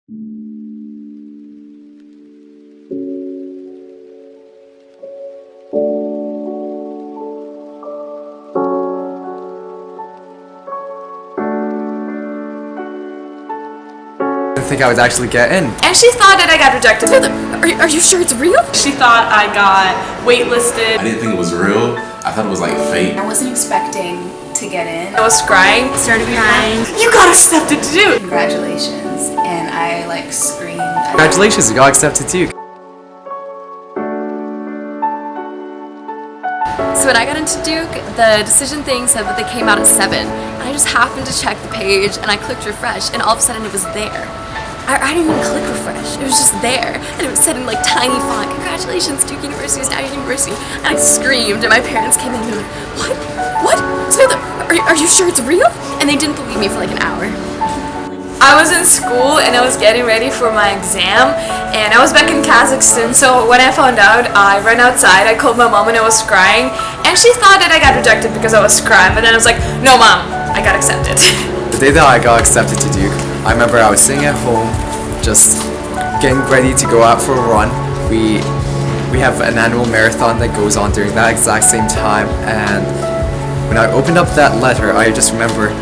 I didn't think I would actually get in. And she thought that I got rejected. Are you sure it's real? She thought I got waitlisted. I didn't think it was real. I thought it was like fake. I wasn't expecting to get in. I was crying. Started crying. You got accepted to Duke! Congratulations. And I like screamed. Congratulations, you got accepted to Duke. So when I got into Duke, the decision thing said that they came out at 7. And I just happened to check the page and I clicked refresh and all of a sudden it was there. I didn't even click refresh, it was just there. And it was said in like tiny font, congratulations, Duke University is now your university. And I screamed and my parents came in and they were like, what? Samantha, are you sure it's real? And they didn't believe me for like an hour. I was in school and I was getting ready for my exam and I was back in Kazakhstan, so when I found out, I ran outside, I called my mom and I was crying and she thought that I got rejected because I was crying, but then I was like, no mom, I got accepted. The day that I got accepted to Duke, I remember I was sitting at home, just getting ready to go out for a run. We have an annual marathon that goes on during that exact same time, and when I opened up that letter, I just remember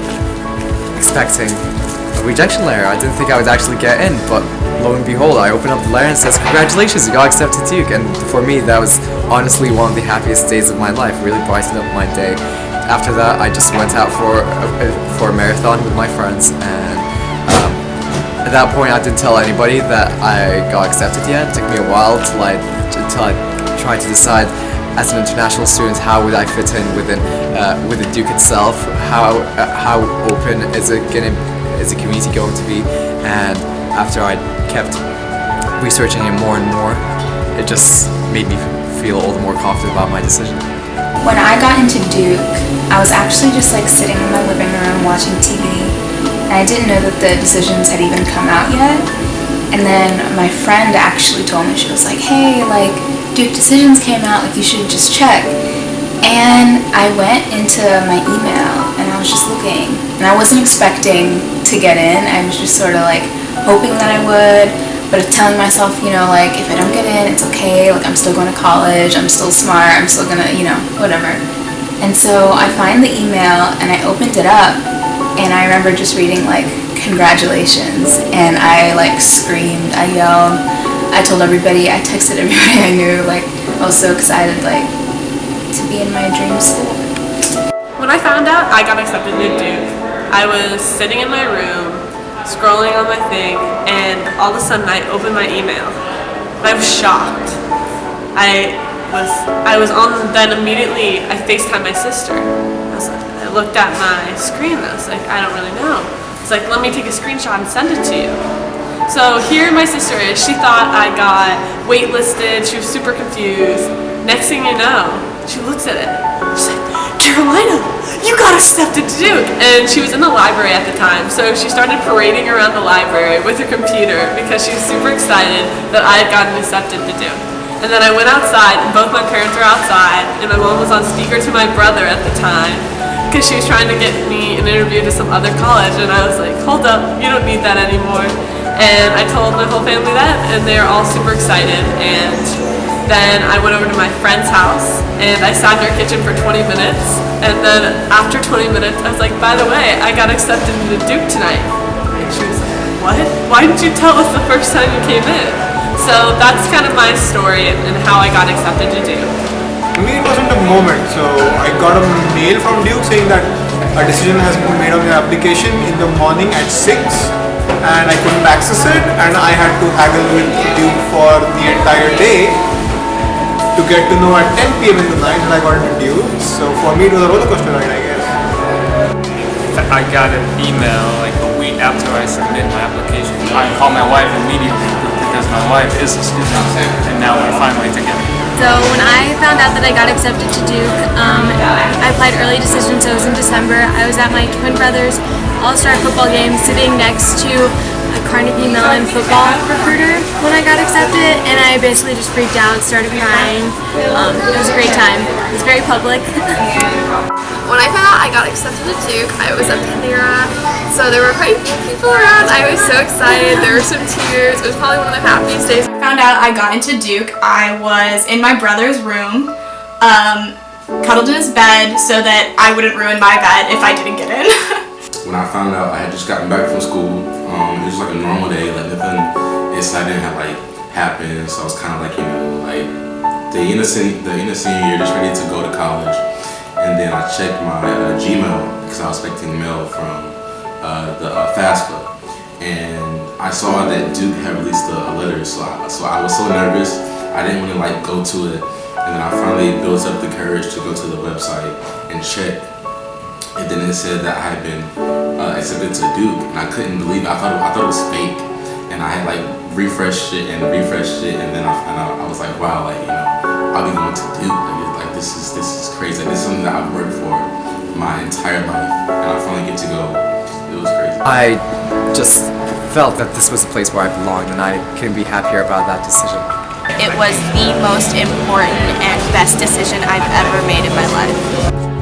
expecting a rejection letter. I didn't think I would actually get in, but lo and behold, I opened up the letter and it says, congratulations, you got accepted to Duke. And for me, that was honestly one of the happiest days of my life, really brightened up my day. After that, I just went out for a marathon with my friends, and at that point, I didn't tell anybody that I got accepted yet. It took me a while until I tried to decide, as an international student, how would I fit in within the Duke itself? How open is the community going to be? And after I kept researching it more and more, it just made me feel all the more confident about my decision. When I got into Duke, I was actually just like sitting in my living room watching TV, and I didn't know that the decisions had even come out yet. And then my friend actually told me, she was like, hey, like Duke decisions came out, like you should just check. And I went into my email and I was just looking, and I wasn't expecting to get in. I was just sort of like hoping that I would, but telling myself, you know, like if I don't get in, it's okay, like I'm still going to college, I'm still smart, I'm still gonna, you know, whatever. And so I find the email and I opened it up and I remember just reading like congratulations, and I like screamed, I yelled, I told everybody, I texted everybody I knew, like I was so excited like to be in my dream school. When I found out I got accepted to Duke, I was sitting in my room scrolling on my thing, and all of a sudden I opened my email. I was shocked. I was on, then immediately I FaceTimed my sister. I looked at my screen and I was like, I don't really know. It's like, let me take a screenshot and send it to you. So here my sister is. She thought I got waitlisted. She was super confused. Next thing you know, she looks at it. She's like, Carolina, you got accepted to Duke. And she was in the library at the time, so she started parading around the library with her computer because she was super excited that I had gotten accepted to Duke. And then I went outside, and both my parents were outside, and my mom was on speaker to my brother at the time because she was trying to get me an interview to some other college, and I was like, hold up, you don't need that anymore. And I told my whole family that, and they were all super excited. And then I went over to my friend's house and I sat in her kitchen for 20 minutes, and then after 20 minutes I was like, by the way, I got accepted to Duke tonight. And she was like, what? Why didn't you tell us the first time you came in? So that's kind of my story and how I got accepted to Duke. To me it wasn't a moment, so I got a mail from Duke saying that a decision has been made on your application in the morning at 6, and I couldn't access it, and I had to haggle with Duke for the entire day to get to know at 10 p.m. in the night that I got into Duke. So for me it was a roller coaster ride, I guess. I got an email like a week after I submitted my application. I called my wife immediately because my wife is a student, and now we're finally together. So when I found out that I got accepted to Duke, I applied early decision, so it was in December. I was at my twin brother's all-star football game sitting next to a Carnegie Mellon football recruiter when I got accepted, and I basically just freaked out, started crying. It was a great time. It was very public. When I found out I got accepted to Duke, I was at Panera, so there were quite a few people around. I was so excited. There were some tears. It was probably one of the happiest days. Found out I got into Duke. I was in my brother's room, cuddled in his bed so that I wouldn't ruin my bed if I didn't get in. When I found out, I had just gotten back from school. It was like a normal day, like nothing exciting had like happened. So I was kind of like, you know, like the innocent senior year, just ready to go to college. And then I checked my Gmail because I was expecting mail from the FAFSA, and I saw that Duke had released a letter. So I was so nervous. I didn't want to like go to it, and then I finally built up the courage to go to the website and check. And then it said that I had been accepted to Duke, and I couldn't believe it. I thought it was fake, and I had like refreshed it, and then I was like, wow, like, you know, I'll be going to Duke. Like this is crazy. Like, this is something that I've worked for my entire life, and I finally get to go. It was crazy. I just felt that this was a place where I belonged, and I couldn't be happier about that decision. It was the most important and best decision I've ever made in my life.